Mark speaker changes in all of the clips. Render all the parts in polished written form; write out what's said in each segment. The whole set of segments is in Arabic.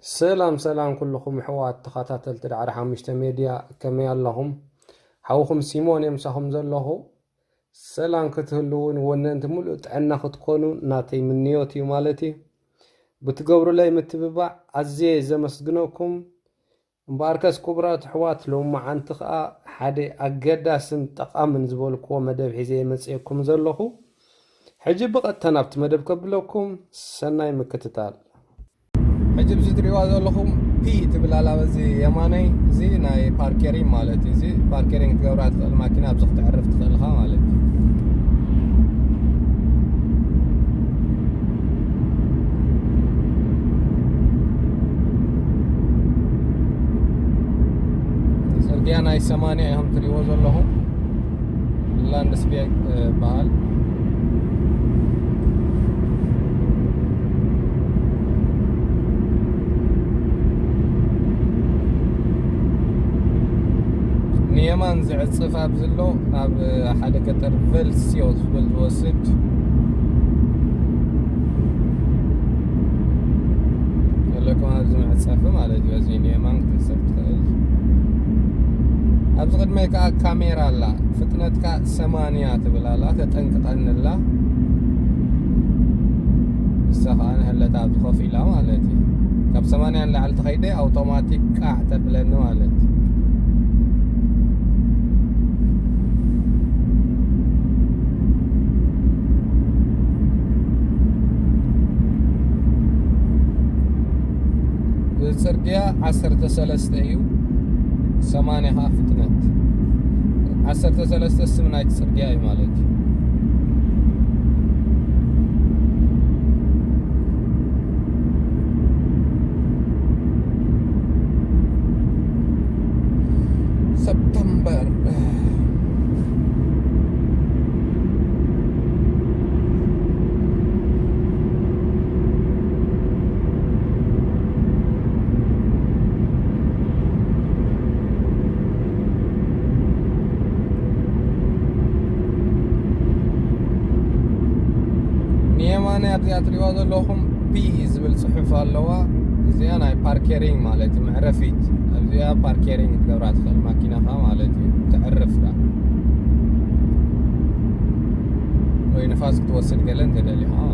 Speaker 1: سلام كلكم أحوات تካታተልቲ ዳዕሮ 5 ሚድያ ከመይ ኣለኹም ሓውኹም saymon የምሳኹም ዘለኹ ሰላም ክትህልውን ወነንቲ ሙሉእ ጥዕና ክትኾኑ ናተይ ምንዮት እዩ ማለት እዩ ብትገብሩ ላይ ምትብባዕ ኣዝየ ዘመስግነኩም አምባኣርከስ ኩቡራት ኣሕዋት ሎማዓንቲ ከዓ ሓደ ኣገዳስን ጠቃምን ዝበልክዎ መደብ ሒዘ መጽየኩም ዘለኹ ሕጂ በቀጥታ ናብቲ መደብ ከብለኩም ሰናይ ምክትታል حجب زدري وازلهم بي تبلالا بزي يماني زي ناي باركيرين مالتي زي باركيرين تقورات الماكينة بزخ تعرف تخلها مالتي صرگیا ناي 8 هم تري وازلهم لاندس بيك بحال نيمان زعصف ابزلو اب حدا كتر فلسيوس بالوسد لكم هذا زعصف مالتي بزي نيمان تسفت ابز قدمي كاميرا لا فتنتك 8 تبلالا تطنققنلا السخان هلا تاب خفيلا مالتي كاب 8 لعل تخيدي اوتوماتيك قاعده بلنو مالتي ጽርግያ 13 እዩ 80 ፍጥነት 13 ስም ናይቲ ጽርግያ እዩ ማለት እዩ ሰፕተምበር أنا أبغى أتريو هذا لهم بيز بالصحف اللوا زي أنا باركيرينج مالتي معرفيت أبغى باركيرينج تقورات في الماكينة خا مالتي تعرف لا وينفاسك توصل قلن تدلي ها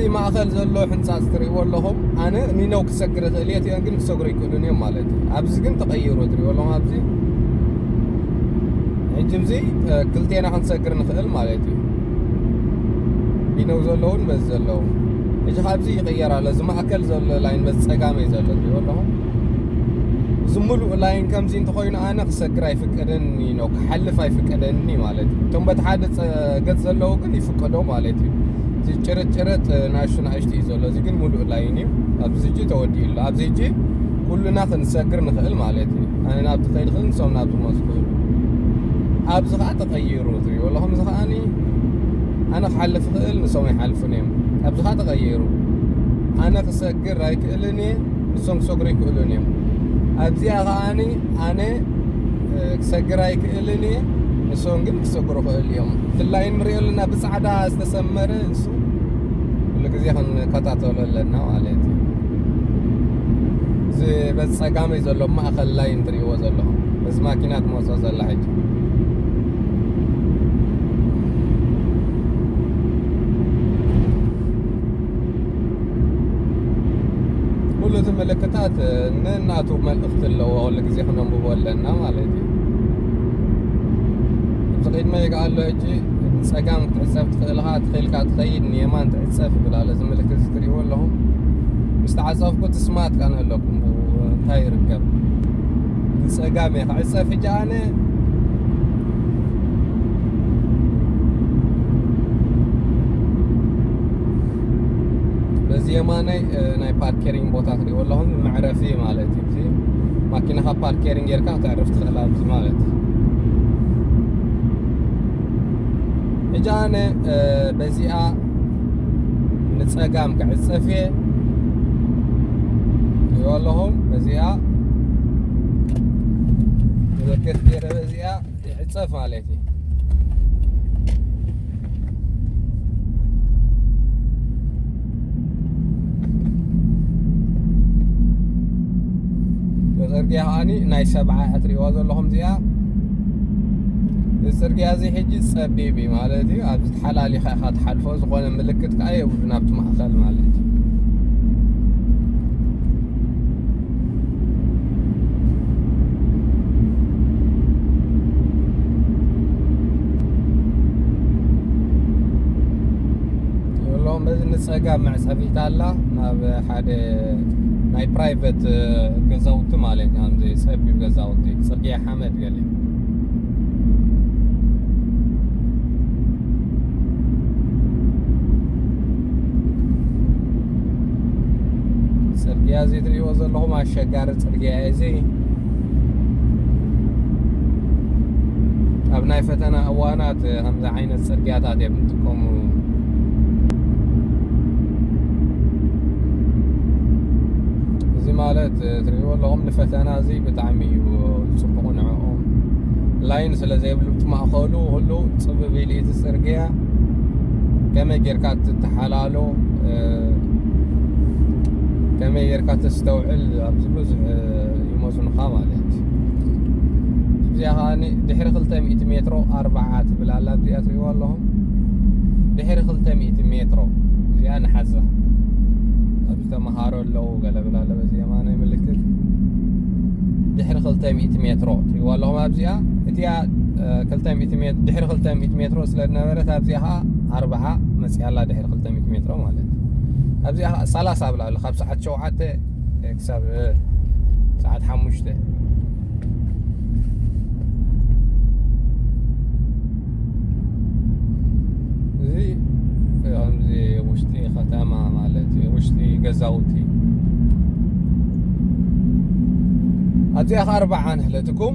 Speaker 1: مالتي ما أخذ زلوا حنساس تري واللهم أنا نينو كسكرت ليتي أنقل كسكري كلون يوم مالتي أبز كن تغيروا تري والله أبزي عجم زي كلتي أنا حنسكر نخل مالتي نينو زلون بس زلون إيش خابزي يغير على زما أكل زل لاين بس سقامي زل تري واللهم زملو لاين كم زين تخوين أنا كسكراي فكرني نينو كحلف أي فكرني مالتي ثم بتحدث قد زلوا كن يفكروا مالتي ጭርጭረት ናሽና አሽቲ ይዘሎ እዚ ግን ሙሉእ ላይኒ ኣብዚጂ ተወዲሉ ኣብዚጂ ኩሉና ክንሰግር ንኽእል ማለት እዩ ኣነ ናብቲ ከይድ ክን ሰው ናብቲ መስኩል ኣብዚ ከዓ ተቀይሩ ትሪ ወላሁም ዝኻኒ ኣነ ክሓልፍ ክእል ንሶም ይሓልፉን እዮም ኣብዚ ከዓ ተቀይሩ ኣነ ክሰግር ኣይክእልን ንሶም ክሰግሩ ይክእሉን እዮም ኣብዚኣ ከዓኒ ኣነ ክሰግር ኣይክእልን ንሶም ግን ክሰግሩ ክእል እዮም ትላይን ምሪኦልና ብጻዕዳ ዝተሰመረ እሱ كل ጊዜ ክንከታተለለና ማለት እዩ እዚ በጸጋመ ዘሎ ማእከል ላይ እንትሪዎ ዘሎ በዚ ማኪናት መውፃ ዘላ ሕጂ ሁሉ ተመለከታት እናቱ መልእክት ለው ሁሉ ጊዜ ክንንብበለና ማለት እዩ تقيد ما يقال له هجي سقام تحسب تخيلها تخيل كات تخيل نيمان تحسب بلا لازم لك تستري ولا هم مستعصف كنت سمعت كان لكم هاي ركب صقامي خعصة في جانه بزي ماني ناي باركيرينج بوتات دي والله هم معرفي مالتي بزي ماكينة باركيرينج يركا تعرف تخلها بزي مالتي جانه بزيئة نتصقام كعصة فيه واللهم بزيئة إذا كثير بزيئة يعصف مالتي ጽርግያ ሃኒ ናይ 7 እትሪዋ ዘለኹም እዚኣ ጽርግያ እዚ ሕጂ ጸቢቢ ማለት እዩ ኣብ ተሓላሊኻ ኢኻ ትሓልፎ ዝኾነ ምልክት ከዓ የብሉ ናብቲ ማእኸል ማለት እዩ والله بس نتصقام مع صفيت الله ما حدا ناي برايفت غزاوت مالك عم زي صبي غزاوتي صرقيا حمد قال لي صرقيا زي تري وزلهم مع الشجار صرقيا زي ابناي فتنا اوانات هم عين الصرقيات هذه بنتكم مالت تريو لهم نفتنا زي بتعمي وصبحون عقوم لاين سلا زي بلوت ماخولو هلو صبب لي تسرقيا كما يركات تحلالو كما يركات تستوعل ابزبز يموزن خامالات زي هاني دحر 300 متر 4 بلالا زي تريو لهم دحر 300 متر زي انا حزه مهارو لو قلبنا لبزي ماني ملكت دحر 300 متر والله ما ابزيها اتيا 300 متر دحر 300 متر سلنبرت ابزيها 4 مسيالا دحر 300 متر مالت ابزيها 30 بلا 5 ساعات شوعه حساب ساعات 5 زي زي وشتي ختامة مالتي وشتي قزاوتي أتي أخ 4 نهلتكم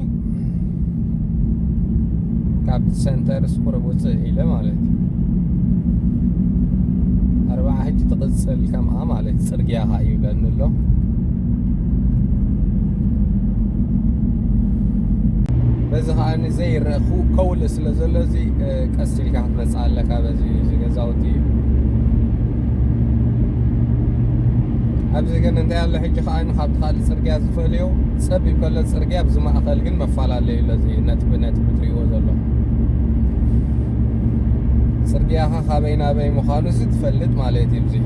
Speaker 1: كابت سنتر سكور بوصي إلى مالتي 4 هجي تقصل كم مالتي صرقيا هاي لأنه له بس هاني زي الرخو كول سلازلزي قسل كحت مسالك بزي قزاوتي أبزي كن أنت يلا حجي خاين خابت خالي صرقيا زفليو صبي كل صرقيا بزما أقل كن مفعلالي لزي نتب تريو زلو صرقيا خابينا بي مخانوس تفلت ماليتي بزي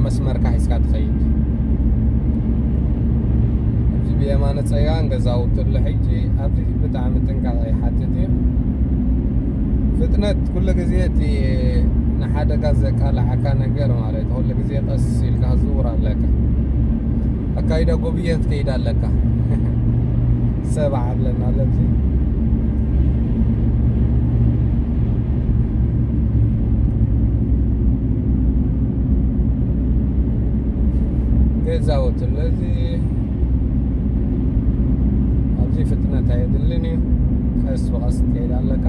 Speaker 1: مسمر كحيس كاتخيل أبزي بيامانة صيان قزاوت اللحيجي أبزي بتعمل تنقع حاتتي فتنت كل قزيتي نحدا غزك على حكا ነገር ማለት ሁሉ ጊዜ ቀስ ሲልካ ዙር አለካ አካይዳ ጎብየት ከይዳለካ ሰባ አለና ለዚ ገዛውት ለዚ አብዚ ፍጥነት አይደልኒ ቀስ በቀስ ከይዳለካ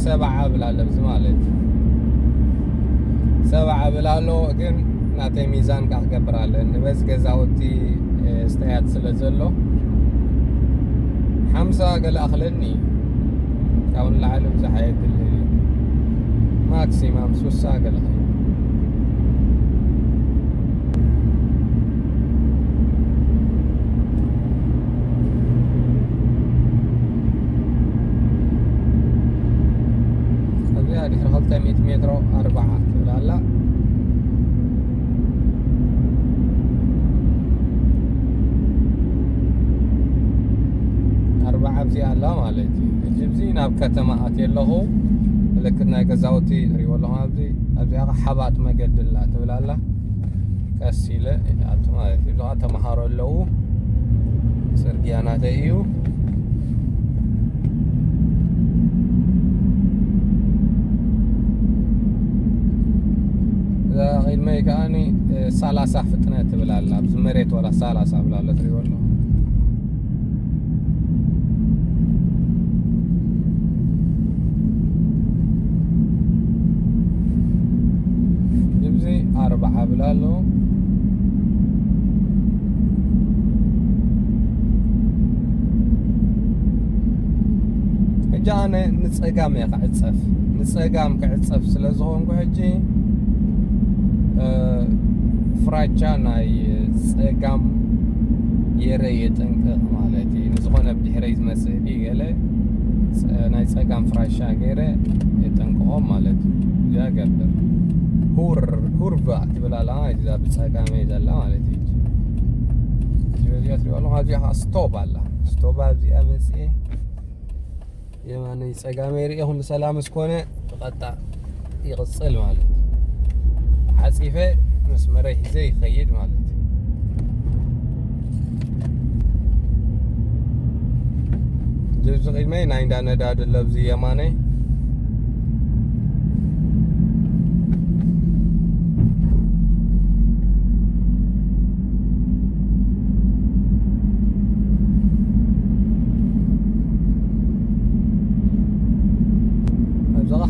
Speaker 1: سبعة بلالو زمالت سبعة بلالو ግን ናተይ ሚዛን ካ ክገብራለ ንበዝ ገዛውቲ استያት ስለዘሎ 50 قال أخلني كون العالم زحيت اللي ماكسيمم 3 قال هذه 500 متر 4 لا عبزي الله مالتي جبزي ناب كتما اتيلهو لكنا غزاوتي ري والله عبزي حبات ما قدلا تبلالا كاسيله اتمالتي لو تمحارو لو ጽርግያና ተይዩ غير كاني 30 ፍጥነት ትብላላ ብመሬት ወላ 30 ብላለ ትሪ والله جبزي 4 بلالو جانا نصقام يقعصف نصقام كعصف ስለዝኾንኩ ሕጂ ፍራቻ ናይ ጸጋም የረየ ጠንቀቕ ማለት ንዝኾነ ብድሕሪ ዝመስል ይገለ ናይ ጸጋም ፍራቻ ገይረ የጠንቀቖም ማለት ያገብር ሁርባ ትብላላ እዛ ብጸጋም ይዘላ ማለት እዩ ጀዚያ ትሪዋሎ ሀዚያ ስቶፕ አላ ስቶፕ አዚያ መጽ የማን ጸጋም የረየ ሁሉ ሰላም እስኮነ ተቀጣ ይቅጽል ማለት عصيفه مسمره هزه يخيد ማለት جزء قيمه نايندا نداد لبز يمانه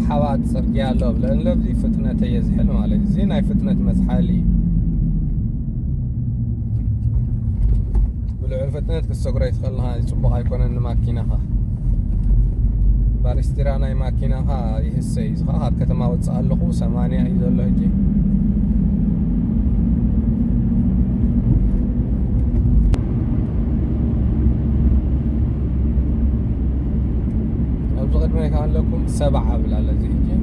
Speaker 1: حوات ጽርግያ አለው ብለን ለብዚ ፍጥነት የዝሕል ማለት እዚ ናይ ፍጥነት መዝሓሊ ብልዑል ፍጥነት ክሰግሮ ይትኸልኻ ይጽቡቕ ኣይኮነን ማኪናኻ ባሪስትራ ናይ ማኪናኻ ይህሰይ ዝኻ ኣብ ከተማ ወጽእ ኣለኹ 80 እዩ ዘሎ ሕጂ ما كان لكم 7 بلا الذي يجي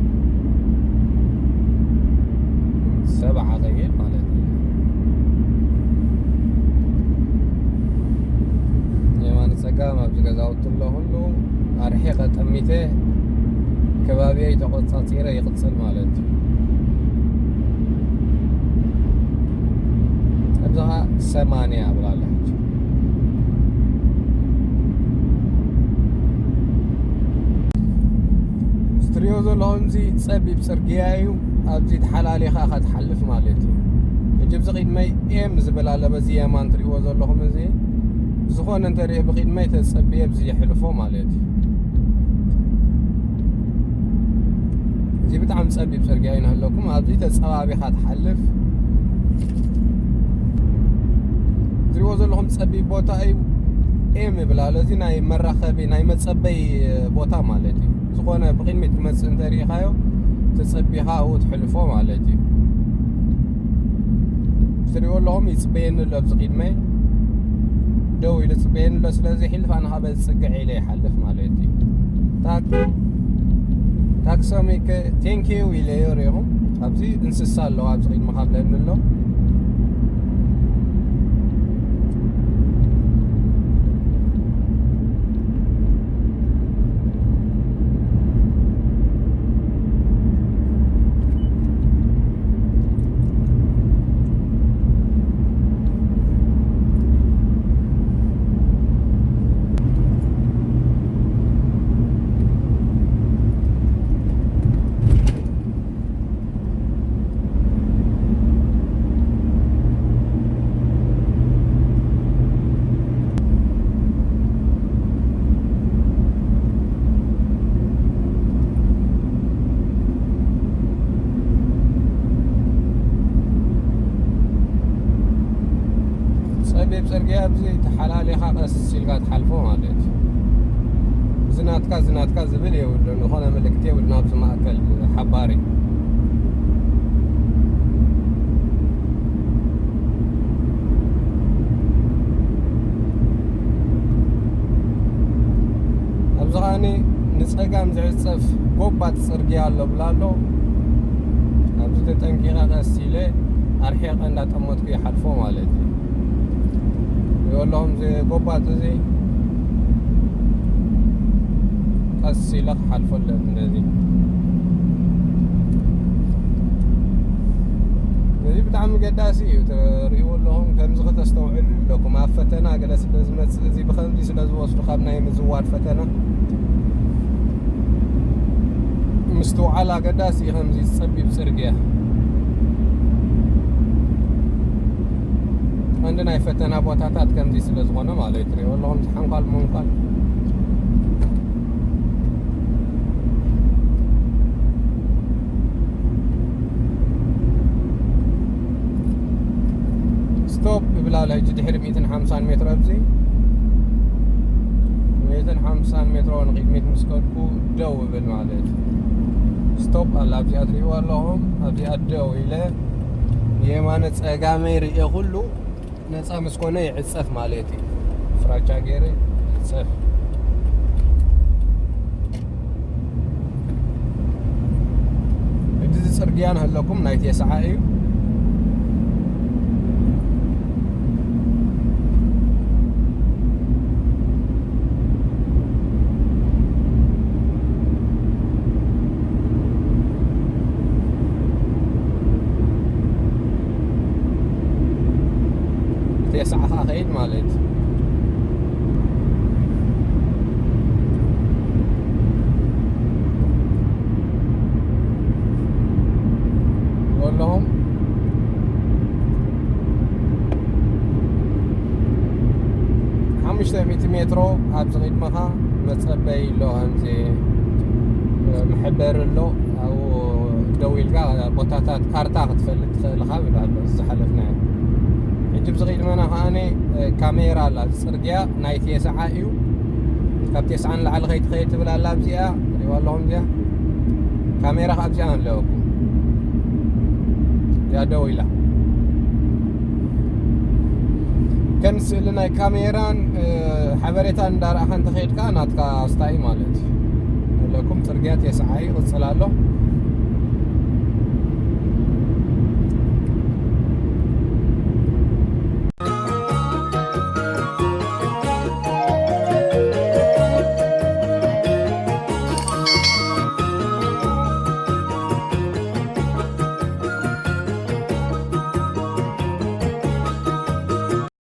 Speaker 1: 7 غير مالتي يمان سقام بزغزاوت له هلو ارحقه تميته كبابيه يتقصصيره يقصل مالتي ابزها 8 بلا تريوزو لونزي تصبي بصرغيايو ابزي تحلاليخا خاتحلف مالتي اجيب زقيد ماي ام زبلاله بزي يمان تريوزو لهم زي زخون انت ري بقيد ماي تصبي بزي يحلفو مالتي زي بتعم تصبي بصرغيايو نهلكم ابزي تصبابي خاتحلف تريوزو لهم تصبي بوتا اي ام بلاله زي ناي مراخبي ناي متصبي بوتا مالتي زخونه بقيمه تمس انت ريخايو تصبيها او تحلفو مالتي تريو لهم يصبين له بقيمه دو يصبين له سلازي حلف انا هبل صقع لي يحلف مالتي تاكسوميك ثانكيو الى يوريهم ابزي انسسال له ابزي مخابلن له صرغيا بزي تحلالي خاص سيلغا تحلفو مالتي ዝናትካ ዝብል የብሉ ንኾነ ምልክት የብሉ ናብዚ ማእከል ሓባሪ ኣብዚ ኸዓኒ ንፀጋም ዝዕፀፍ ጎባት ፅርግያ ኣሎ ብላ ኣሎ ኣብዚ ተጠንቂቐ ቀስ ኢለ ኣርሒቐ እንዳጠመትኩ ይሓልፎ ማለት እዩ ይበለኹም እዚ ጎባት እዚ ቀስ ኢለ ክሓልፎ ኣለኒ እንደዚ እዚ ብጣዕሚ ገዳሲ እዩ ትሪእዎ ኣለኹም ከምዚ ከተስተውዕሉ ኣለኩም ኣብ ፈተና ገለ ስለ ዝመፅእ እዚ ብከምዚ ስለ ዝወስዱ ካብ ናይ ምዝዋር ፈተና ምስትውዓል ኣገዳሲ እዩ ከምዚ ዝፀቢብ ፅርግያ ቀንዲ ናይ ፈተና ቦታታት ከምዚ ስለ ዝኾነ ማለት ትሪእዎ ኣለኹም ዝሓንኳል መንኳል ستوب بلا له جدي 150 متر ابزي 150 متر ونقيد 100 مسكوتكو دو بالمعلت ستوب على ابزي ادري والله ابزي ادو الى يمانه صقامي رئي كله نصا مسكونه يعصف مالتي فراجا غيري يعصف ادي صرغيان هلكم نايت يسعايو ساعة خيد مالت قول لهم حمشة 100 مترو عبز غيد مخا متصبي له همزي محبر له او دويل كاع بوتاتات كارتا تفلت الخابل على الزحلفنا جب صغير منا هاني كاميرا لا صرغيا نايت يسعايو كاب 9 لعل خيت بلا لا بزيا والله بزيا كاميرا خابزيان لو يا دويلا كم سلنا كاميران حبريتان دار احن تخيد كانت كاستاي مالت لكم صرغيات يسعاي وصلالو